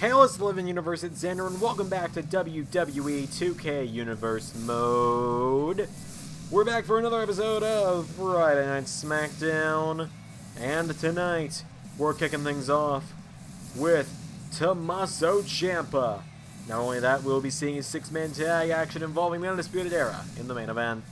Hail us the living universe, it's Xander, and welcome back to WWE 2K Universe Mode. We're back for another episode of Friday Night SmackDown, and tonight we're kicking things off with Tommaso Ciampa. Not only that, we'll be seeing a 6-man tag action involving the Undisputed Era in the main event.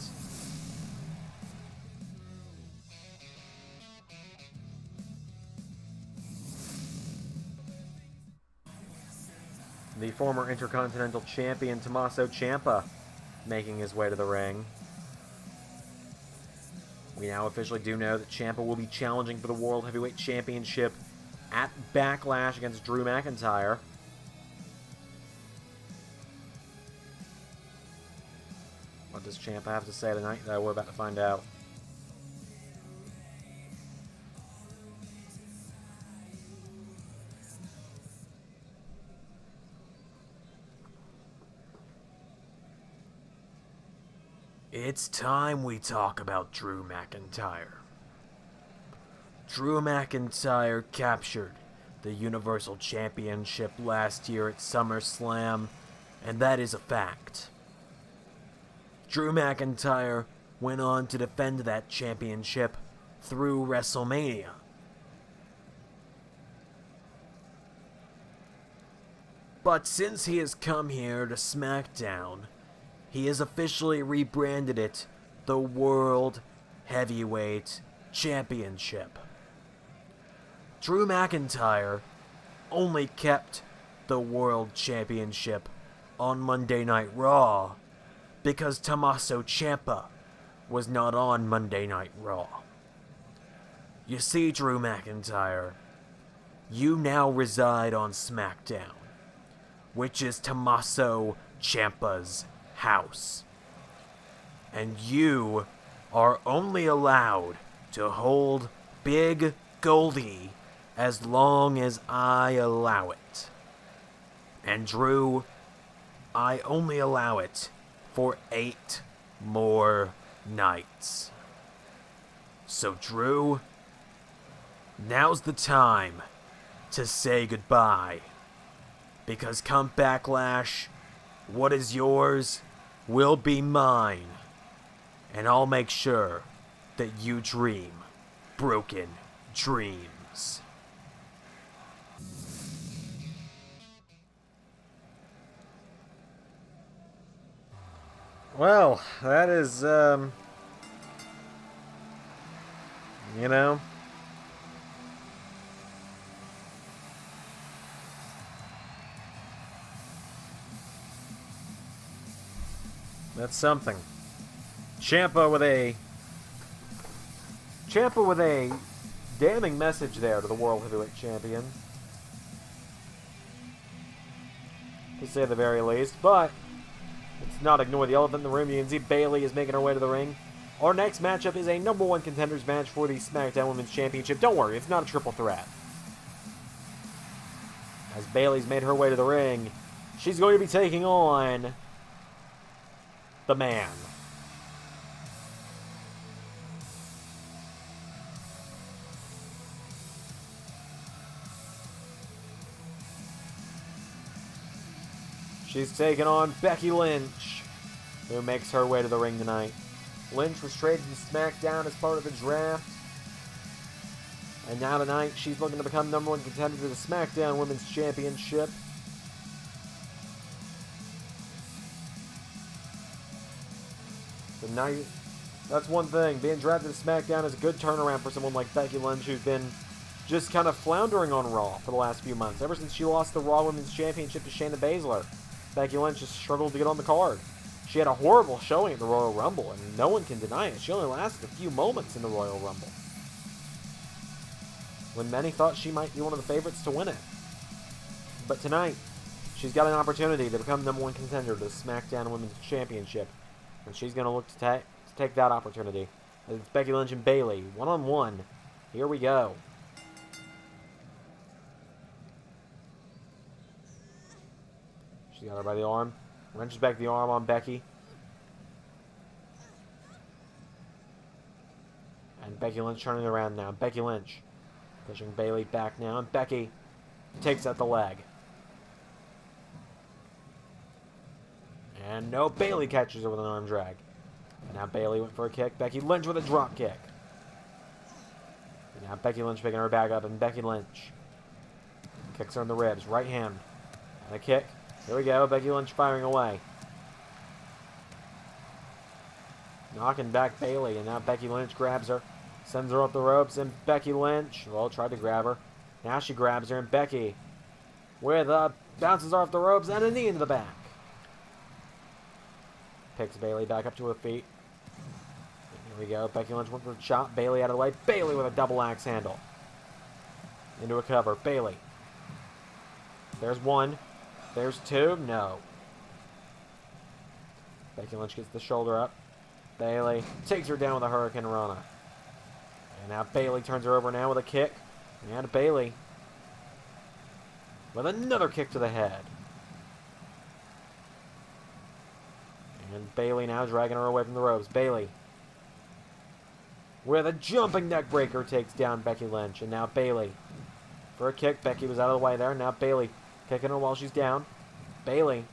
The former Intercontinental Champion Tommaso Ciampa making his way to the ring. We now officially do know that Ciampa will be challenging for the World Heavyweight Championship at Backlash against Drew McIntyre. What does Ciampa have to say tonight? We're about to find out. It's time we talk about Drew McIntyre. Drew McIntyre captured the Universal Championship last year at SummerSlam, and that is a fact. Drew McIntyre went on to defend that championship through WrestleMania. But since he has come here to SmackDown, he has officially rebranded it the World Heavyweight Championship. Drew McIntyre only kept the World Championship on Monday Night Raw because Tommaso Ciampa was not on Monday Night Raw. You see, Drew McIntyre, you now reside on SmackDown, which is Tommaso Ciampa's house. And you are only allowed to hold Big Goldie as long as I allow it. And Drew, I only allow it for 8 more nights. So Drew, now's the time to say goodbye. Because come Backlash, what is yours will be mine, and I'll make sure that you dream broken dreams. Well, that is, you know, that's something. Ciampa with a damning message there to the World Heavyweight Champion, to say the very least. But let's not ignore the elephant in the room. You can see Bayley is making her way to the ring. Our next matchup is a number 1 contenders match for the SmackDown Women's Championship. Don't worry, it's not a triple threat. As Bayley's made her way to the ring, she's going to be taking on the man. She's taking on Becky Lynch, who makes her way to the ring tonight. Lynch was traded to SmackDown as part of the draft, and now tonight she's looking to become number 1 contender to the SmackDown Women's Championship. Now, that's one thing. Being drafted to SmackDown is a good turnaround for someone like Becky Lynch, who's been just kind of floundering on Raw for the last few months. Ever since she lost the Raw Women's Championship to Shayna Baszler, Becky Lynch has struggled to get on the card. She had a horrible showing at the Royal Rumble, and no one can deny it. She only lasted a few moments in the Royal Rumble, when many thought she might be one of the favorites to win it. But tonight, she's got an opportunity to become number 1 contender to the SmackDown Women's Championship. And she's going to look to take that opportunity. It's Becky Lynch and Bayley, one-on-one. Here we go. She's got her by the arm. Wrenches back the arm on Becky. And Becky Lynch turning around now. Becky Lynch pushing Bayley back now. And Becky takes out the leg. And no, Bayley catches her with an arm drag. And now Bayley went for a kick. Becky Lynch with a drop kick. And now Becky Lynch picking her back up, and Becky Lynch kicks her in the ribs. Right hand. And a kick. Here we go. Becky Lynch firing away. Knocking back Bayley, and now Becky Lynch grabs her. Sends her up the ropes, and Becky Lynch, well, tried to grab her. Now she grabs her, and Becky bounces her off the ropes, and a knee into the back. Picks Bayley back up to her feet. And here we go. Becky Lynch went for a chop. Bayley out of the way. Bayley with a double axe handle. Into a cover. Bayley. There's one. There's two. No. Becky Lynch gets the shoulder up. Bayley takes her down with a Hurricane Rana. And now Bayley turns her over now with a kick. And Bayley with another kick to the head. And Bayley now dragging her away from the ropes. Bayley with a jumping neck breaker takes down Becky Lynch. And now Bayley for a kick. Becky was out of the way there. Now Bayley kicking her while she's down. Bayley.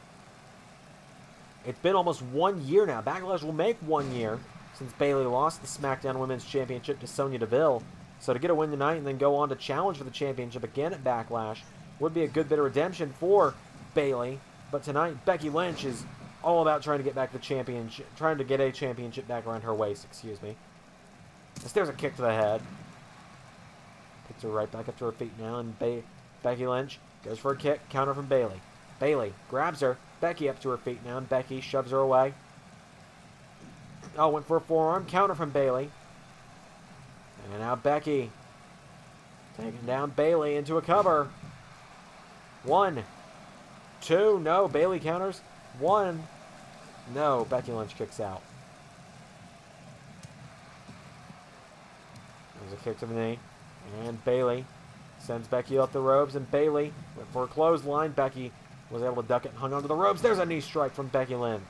It's been almost 1 year now. Backlash will make 1 year since Bayley lost the SmackDown Women's Championship to Sonya Deville. So to get a win tonight and then go on to challenge for the championship again at Backlash would be a good bit of redemption for Bayley. But tonight, Becky Lynch is all about trying to get back the championship, trying to get a championship back around her waist, excuse me. As there's a kick to the head. Picks her right back up to her feet now, and Becky Lynch goes for a kick, counter from Bayley. Bayley grabs her. Becky up to her feet now, and Becky shoves her away. Oh, went for a forearm. Counter from Bayley. And now Becky taking down Bayley into a cover. 1, 2, no. Bayley counters. 1, no. Becky Lynch kicks out. There's a kick to the knee. And Bayley sends Becky off the ropes, and Bayley went for a clothesline. Becky was able to duck it and hung onto the ropes. There's a knee strike from Becky Lynch.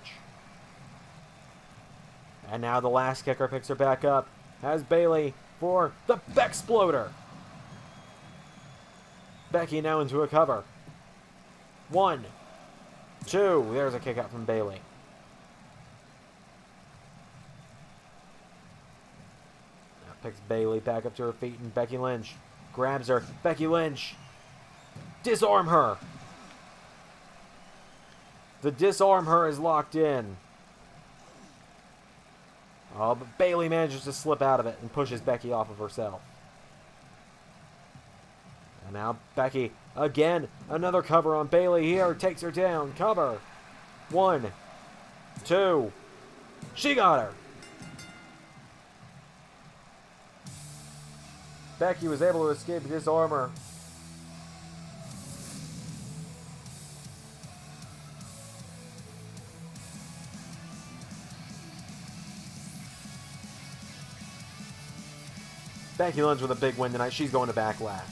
And now the last kicker picks her back up. Has Bayley for the Bexploder. Becky now into a cover. 1, 2. There's a kick out from Bayley. Now picks Bayley back up to her feet, and Becky Lynch grabs her. Becky Lynch. Disarm her. The disarm her is locked in. Oh, but Bayley manages to slip out of it and pushes Becky off of herself. And now Becky, again, another cover on Bayley here. Takes her down. Cover. 1, 2. She got her. Becky was able to escape the disarmer. Becky Lynch with a big win tonight. She's going to Backlash.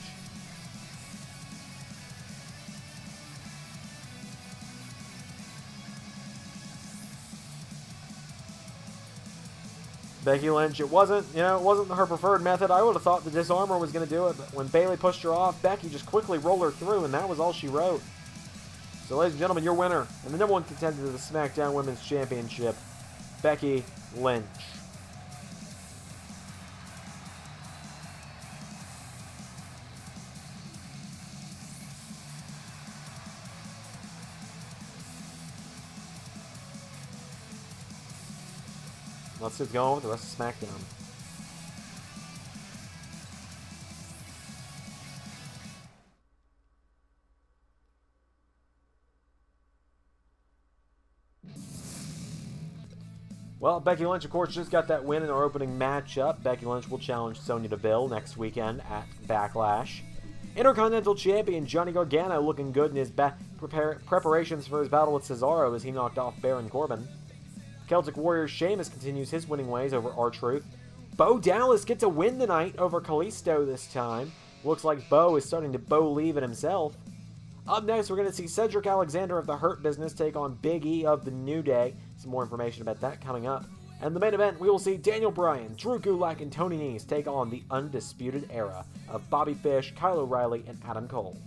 Becky Lynch, it wasn't her preferred method. I would have thought the disarmer was going to do it, but when Bayley pushed her off, Becky just quickly rolled her through, and that was all she wrote. So, ladies and gentlemen, your winner and the #1 contender to the SmackDown Women's Championship, Becky Lynch. Let's get going with the rest of SmackDown. Well, Becky Lynch, of course, just got that win in our opening matchup. Becky Lynch will challenge Sonya Deville next weekend at Backlash. Intercontinental Champion Johnny Gargano looking good in his preparations for his battle with Cesaro as he knocked off Baron Corbin. Celtic Warrior Sheamus continues his winning ways over R-Truth. Bo Dallas gets a win tonight over Kalisto this time. Looks like Bo is starting to leave it himself. Up next, we're going to see Cedric Alexander of the Hurt Business take on Big E of the New Day. Some more information about that coming up. And the main event, we will see Daniel Bryan, Drew Gulak, and Tony Nese take on the Undisputed Era of Bobby Fish, Kyle O'Reilly, and Adam Cole.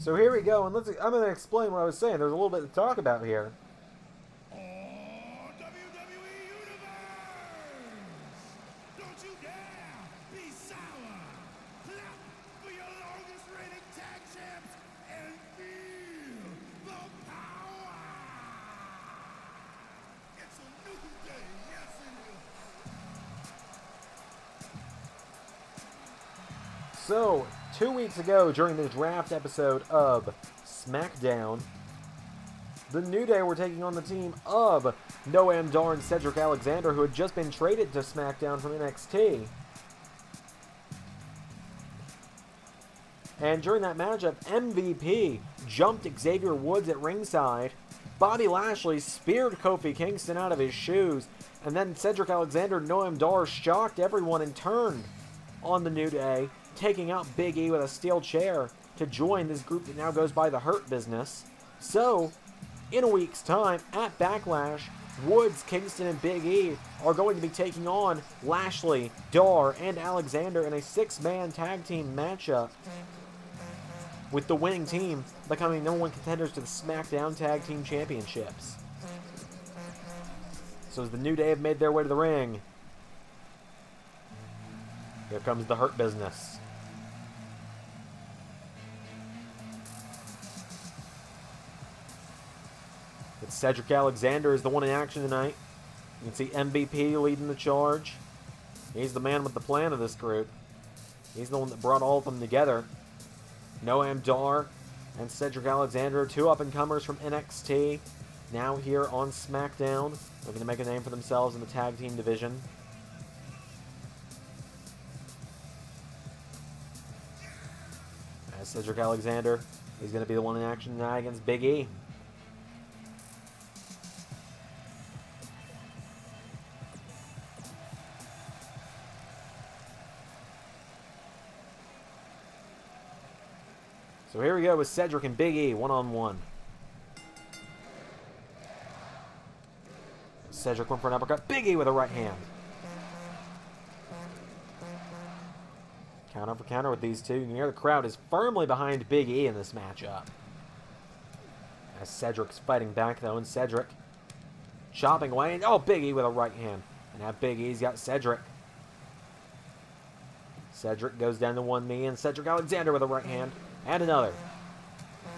So here we go, and I'm going to explain what I was saying. There's a little bit to talk about here. WWE Universe! Don't you dare be sour! Clap for your longest reigning tag champs and feel the power! It's a new day, yes it is! So, 2 weeks ago, during the draft episode of SmackDown, the New Day were taking on the team of Noam Dar and Cedric Alexander, who had just been traded to SmackDown from NXT. And during that matchup, MVP jumped Xavier Woods at ringside. Bobby Lashley speared Kofi Kingston out of his shoes. And then Cedric Alexander and Noam Dar shocked everyone and turned on the New Day, taking out Big E with a steel chair to join this group that now goes by the Hurt Business. So, in a week's time, at Backlash, Woods, Kingston, and Big E are going to be taking on Lashley, Dar, and Alexander in a 6-man tag team matchup, with the winning team becoming #1 contenders to the SmackDown Tag Team Championships. So as the New Day have made their way to the ring, here comes the Hurt Business. It's Cedric Alexander is the one in action tonight. You can see MVP leading the charge. He's the man with the plan of this group. He's the one that brought all of them together. Noam Dar and Cedric Alexander, 2 up-and-comers from NXT, now here on SmackDown, looking to make a name for themselves in the tag team division. As Cedric Alexander, he's going to be the one in action tonight against Big E. So here we go with Cedric and Big E, one-on-one. Cedric went for an uppercut. Big E with a right hand. Counter for counter with these two. You can hear the crowd is firmly behind Big E in this matchup. As Cedric's fighting back, though, and Cedric chopping away. And, oh, Big E with a right hand. And now Big E's got Cedric. Cedric goes down to one knee, and Cedric Alexander with a right hand. And another.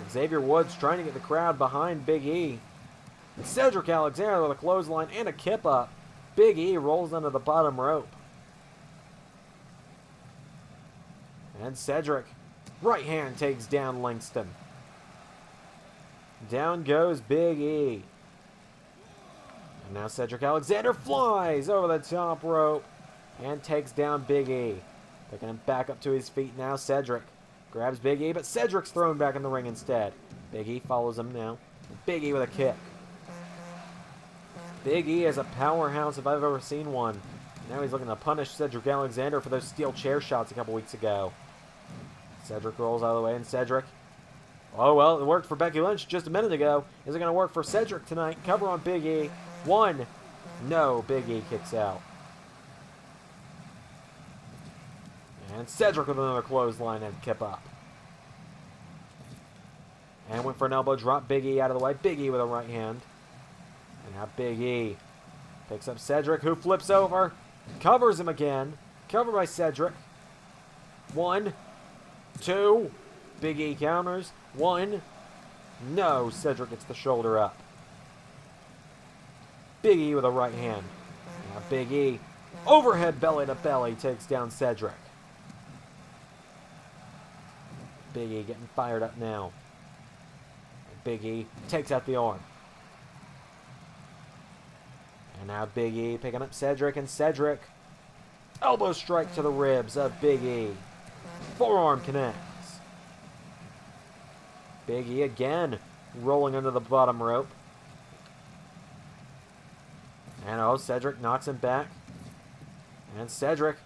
Xavier Woods trying to get the crowd behind Big E. And Cedric Alexander with a clothesline and a kip up. Big E rolls under the bottom rope. And Cedric, right hand takes down Langston. Down goes Big E. And now Cedric Alexander flies over the top rope and takes down Big E. Picking him back up to his feet now, Cedric. Grabs Big E, but Cedric's thrown back in the ring instead. Big E follows him now. Big E with a kick. Big E is a powerhouse if I've ever seen one. Now he's looking to punish Cedric Alexander for those steel chair shots a couple weeks ago. Cedric rolls out of the way, and Cedric... Oh, well, it worked for Becky Lynch just a minute ago. Is it going to work for Cedric tonight? Cover on Big E. 1. No, Big E kicks out. And Cedric with another clothesline and kip up. And went for an elbow drop. Big E out of the way. Big E with a right hand. And now Big E picks up Cedric, who flips over. Covers him again. Covered by Cedric. 1, 2. Big E counters. 1. No, Cedric gets the shoulder up. Big E with a right hand. Now Big E, overhead belly to belly, takes down Cedric. Big E getting fired up now. Big E takes out the arm. And now Big E picking up Cedric, and Cedric, elbow strike to the ribs of Big E. Forearm connects. Big E again rolling under the bottom rope. And oh, Cedric knocks him back. And Cedric,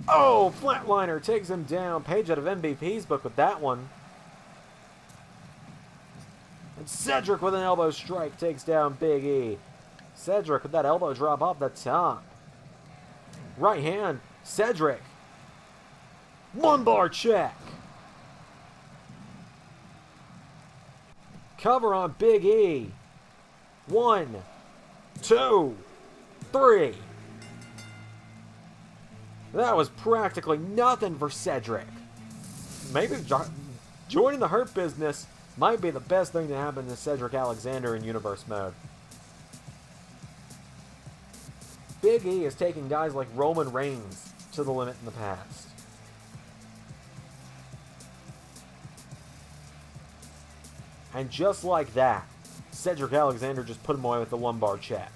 oh, flatliner takes him down. Page out of MVP's book with that one. And Cedric with an elbow strike takes down Big E. Cedric with that elbow drop off the top. Right hand, Cedric. Lumbar check. Cover on Big E. 1, 2, 3. That was practically nothing for Cedric. Maybe joining the Hurt Business might be the best thing to happen to Cedric Alexander in Universe Mode. Big E is taking guys like Roman Reigns to the limit in the past. And just like that, Cedric Alexander just put him away with the lumbar check.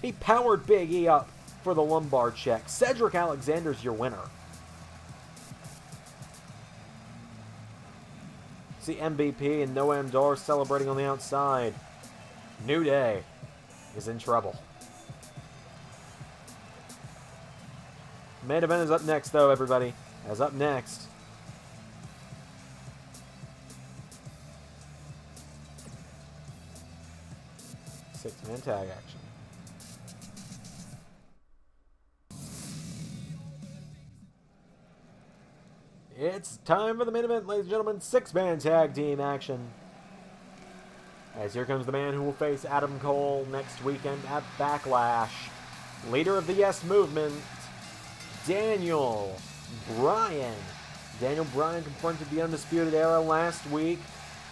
He powered Big E up for the lumbar check. Cedric Alexander's your winner. See MVP and Noam Dar celebrating on the outside. New Day is in trouble. Main event is up next, though, everybody. As up next, six-man tag action. It's time for the main event, ladies and gentlemen. Six-man tag team action. As here comes the man who will face Adam Cole next weekend at Backlash. Leader of the Yes Movement, Daniel Bryan. Daniel Bryan confronted the Undisputed Era last week.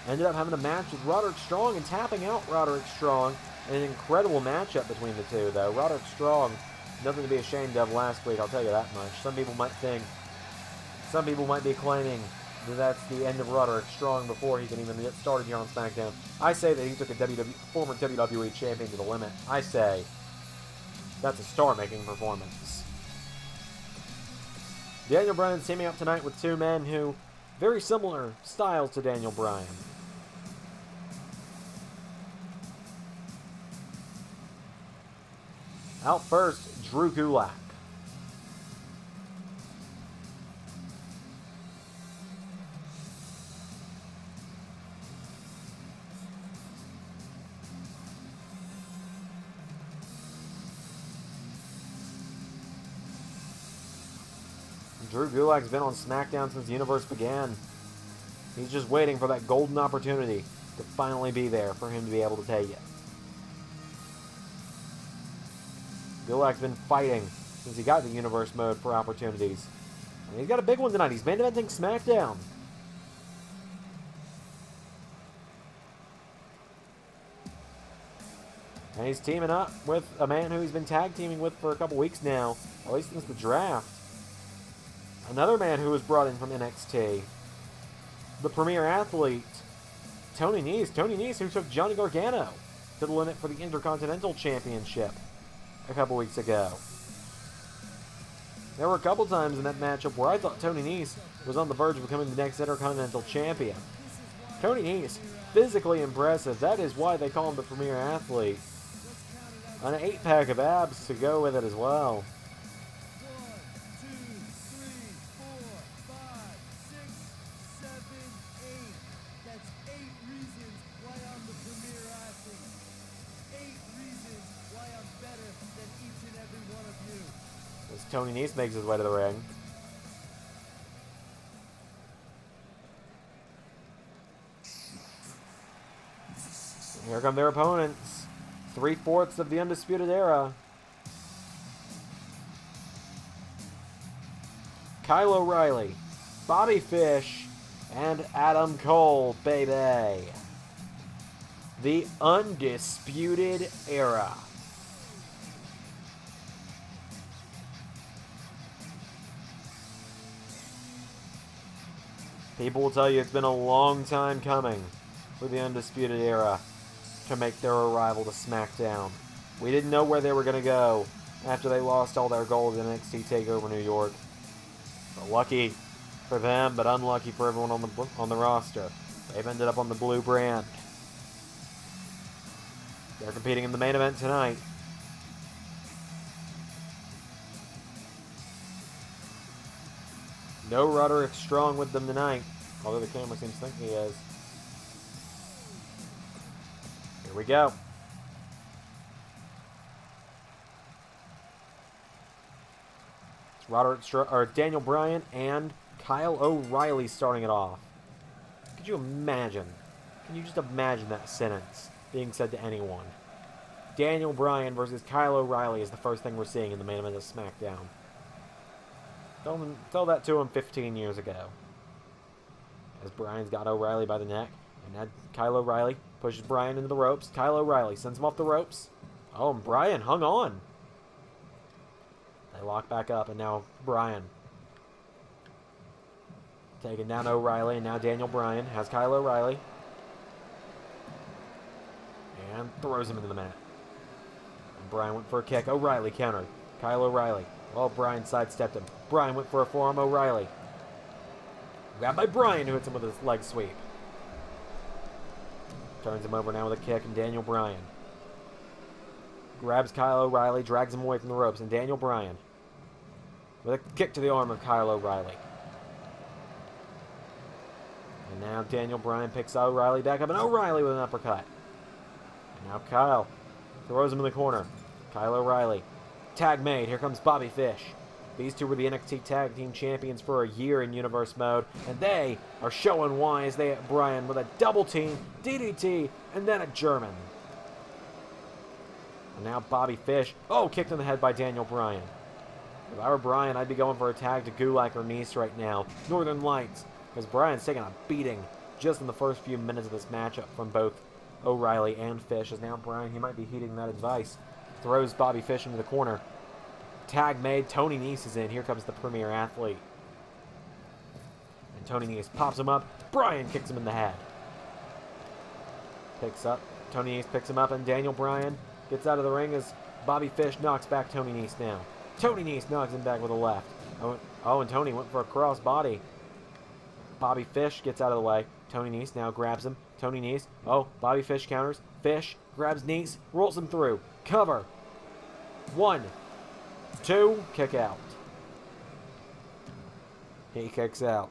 Ended up having a match with Roderick Strong and tapping out Roderick Strong. An incredible matchup between the two, though. Roderick Strong, nothing to be ashamed of last week, I'll tell you that much. Some people might be claiming that that's the end of Roderick Strong before he can even get started here on SmackDown. I say that he took a former WWE champion to the limit. I say that's a star-making performance. Daniel Bryan's teaming up tonight with two men who very similar styles to Daniel Bryan. Out first, Drew Gulak. Drew Gulak's been on SmackDown since the universe began. He's just waiting for that golden opportunity to finally be there for him to be able to take it. Gulak's been fighting since he got the universe mode for opportunities. And he's got a big one tonight. He's main eventing SmackDown. And he's teaming up with a man who he's been tag teaming with for a couple weeks now, at least since the draft. Another man who was brought in from NXT. The premier athlete, Tony Nese. Tony Nese, who took Johnny Gargano to the limit for the Intercontinental Championship a couple weeks ago. There were a couple times in that matchup where I thought Tony Nese was on the verge of becoming the next Intercontinental Champion. Tony Nese, physically impressive. That is why they call him the premier athlete. An 8-pack of abs to go with it as well. 1, 2, 3, 4, 5, 6, 7, 8. That's 8 reasons why I'm the premier athlete. 8 reasons why I'm better than each and every one of you. As Tony Nese makes his way to the ring. Here come their opponents. 3/4 of the Undisputed Era. Kyle O'Reilly, Bobby Fish, and Adam Cole, baby. The Undisputed Era. People will tell you it's been a long time coming for the Undisputed Era to make their arrival to SmackDown. We didn't know where they were going to go after they lost all their gold in NXT TakeOver New York. But lucky for them, but unlucky for everyone on the roster. They've ended up on the blue brand. They're competing in the main event tonight. No Roderick Strong with them tonight, although the camera seems to think he is. Here we go. It's Daniel Bryan and Kyle O'Reilly starting it off. Could you imagine Can you just imagine that sentence being said to anyone? Daniel Bryan versus Kyle O'Reilly is the first thing we're seeing in the main event of SmackDown. Tell that to him 15 years ago. As Bryan's got O'Reilly by the neck, and now Kyle O'Reilly pushes Bryan into the ropes. Kyle O'Reilly sends him off the ropes. Oh, and Bryan hung on. They lock back up, and now Bryan taking down O'Reilly, and now Daniel Bryan has Kyle O'Reilly. And throws him into the mat. And Bryan went for a kick. O'Reilly countered. Kyle O'Reilly. Oh, Bryan sidestepped him. Bryan went for a forearm. O'Reilly. Grabbed by Bryan, who hits him with his leg sweep. Turns him over now with a kick, and Daniel Bryan grabs Kyle O'Reilly, drags him away from the ropes, and Daniel Bryan with a kick to the arm of Kyle O'Reilly. And now Daniel Bryan picks O'Reilly back up, and O'Reilly with an uppercut. And now Kyle throws him in the corner. Kyle O'Reilly. Tag made. Here comes Bobby Fish. These two were the NXT Tag Team Champions for a year in Universe Mode, and they are showing why as they hit Bryan with a double team, DDT, and then a German. And now Bobby Fish. Oh, kicked in the head by Daniel Bryan. If I were Bryan, I'd be going for a tag to Gulak or Nice right now. Northern Lights. Because Bryan's taking a beating just in the first few minutes of this matchup from both O'Reilly and Fish. As now Bryan, he might be heeding that advice. Throws Bobby Fish into the corner. Tag made. Tony Nese is in. Here comes the Premier Athlete. And Tony Nese pops him up. Bryan kicks him in the head. Picks up. Tony Nese picks him up, and Daniel Bryan gets out of the ring as Bobby Fish knocks back Tony Nese now. Tony Nese knocks him back with a left. Oh, and Tony went for a cross body. Bobby Fish gets out of the way. Tony Nese now grabs him. Tony Nese. Oh, Bobby Fish counters. Fish grabs Nese, rolls him through. Cover. 1, 2, kick out. He kicks out.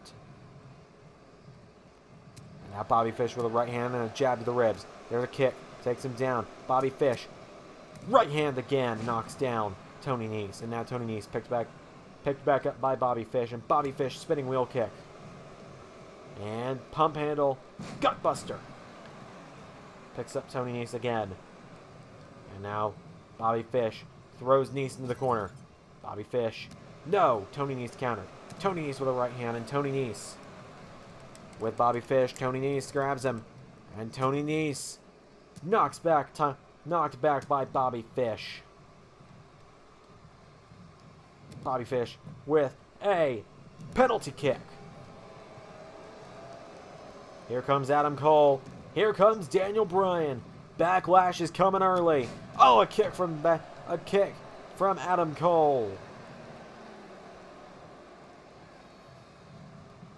And now Bobby Fish with a right hand and a jab to the ribs. There's a kick. Takes him down. Bobby Fish. Right hand again. Knocks down Tony Nese. And now Tony Nese picked back up by Bobby Fish. And Bobby Fish spinning wheel kick. And pump handle. Gutbuster. Picks up Tony Nese again. And now Bobby Fish throws Nese into the corner. Bobby Fish. No. Tony Nese countered. Tony Nese with a right hand. And Tony Nese with Bobby Fish. Tony Nese grabs him. And Tony Nese knocked back by Bobby Fish. Bobby Fish with a penalty kick. Here comes Adam Cole. Here comes Daniel Bryan. Backlash is coming early. Oh, a kick from Adam Cole.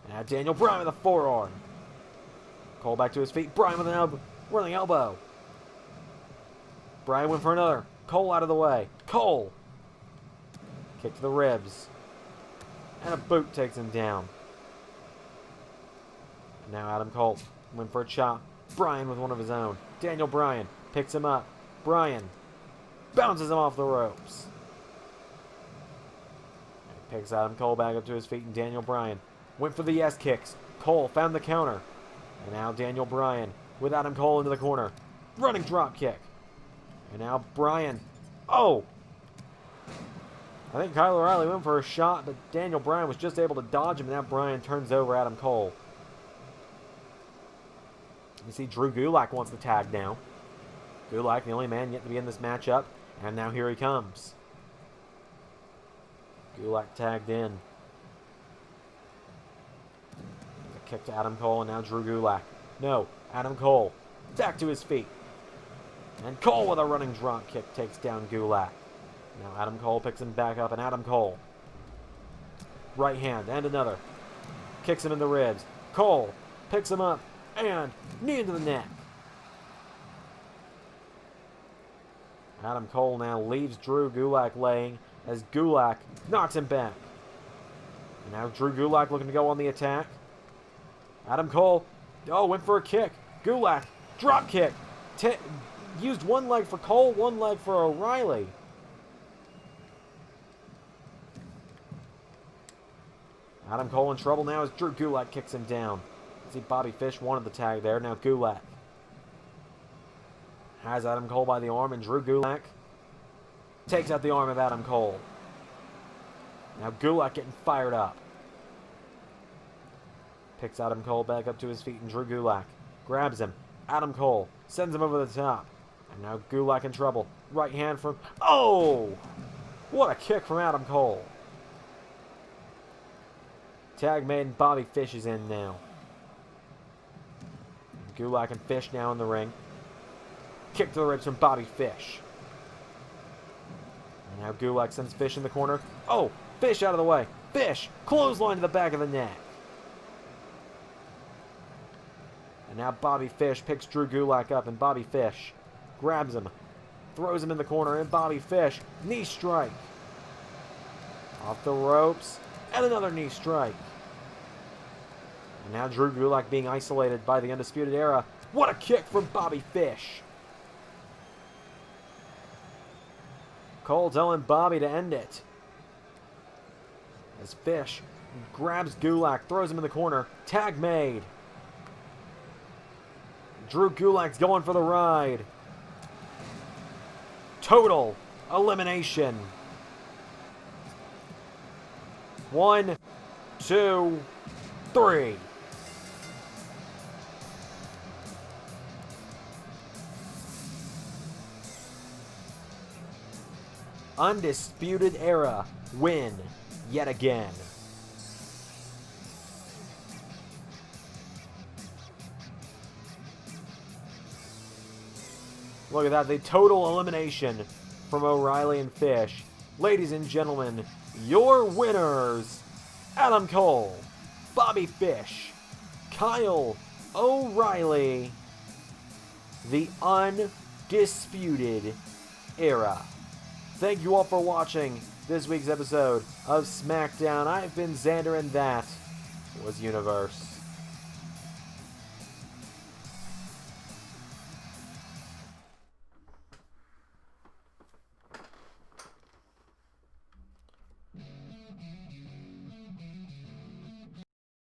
And now Daniel Bryan with a forearm. Cole back to his feet. Bryan with an running elbow. Bryan went for another. Cole out of the way. Cole. Kick to the ribs. And a boot takes him down. And now Adam Cole went for a chop. Bryan with one of his own. Daniel Bryan picks him up. Bryan bounces him off the ropes. And picks Adam Cole back up to his feet, and Daniel Bryan went for the yes kicks. Cole found the counter. And now Daniel Bryan with Adam Cole into the corner. Running drop kick. And now Bryan. Oh! I think Kyle O'Reilly went for a shot, but Daniel Bryan was just able to dodge him, and now Bryan turns over Adam Cole. You see Drew Gulak wants the tag now. Gulak, the only man yet to be in this matchup, and now here he comes. Gulak tagged in. A kick to Adam Cole, and now Drew Gulak. No, Adam Cole back to his feet. And Cole with a running drop kick takes down Gulak. Now Adam Cole picks him back up, and Adam Cole. Right hand, and another. Kicks him in the ribs. Cole picks him up, and knee into the neck. Adam Cole now leaves Drew Gulak laying as Gulak knocks him back. And now Drew Gulak looking to go on the attack. Adam Cole, went for a kick. Gulak, drop kick. Used one leg for Cole, one leg for O'Reilly. Adam Cole in trouble now as Drew Gulak kicks him down. See, Bobby Fish wanted the tag there. Now Gulak has Adam Cole by the arm, and Drew Gulak takes out the arm of Adam Cole. Now Gulak getting fired up. Picks Adam Cole back up to his feet, and Drew Gulak grabs him. Adam Cole sends him over the top. And now Gulak in trouble. Right hand from... Oh! What a kick from Adam Cole. Tag made, and Bobby Fish is in now. Gulak and Fish now in the ring. Kick to the ribs from Bobby Fish. And now Gulak sends Fish in the corner. Oh! Fish out of the way. Fish! Clothesline to the back of the neck. And now Bobby Fish picks Drew Gulak up, and Bobby Fish grabs him. Throws him in the corner, and Bobby Fish, knee strike. Off the ropes, and another knee strike. And now Drew Gulak being isolated by the Undisputed Era. What a kick from Bobby Fish. Cole telling Bobby to end it. As Fish grabs Gulak, throws him in the corner. Tag made. Drew Gulak's going for the ride. Total elimination. 1, 2, 3. Undisputed Era win yet again. Look at that, the total elimination from O'Reilly and Fish. Ladies and gentlemen, your winners, Adam Cole, Bobby Fish, Kyle O'Reilly, the Undisputed Era. Thank you all for watching this week's episode of SmackDown. I've been Xander, and that was Universe.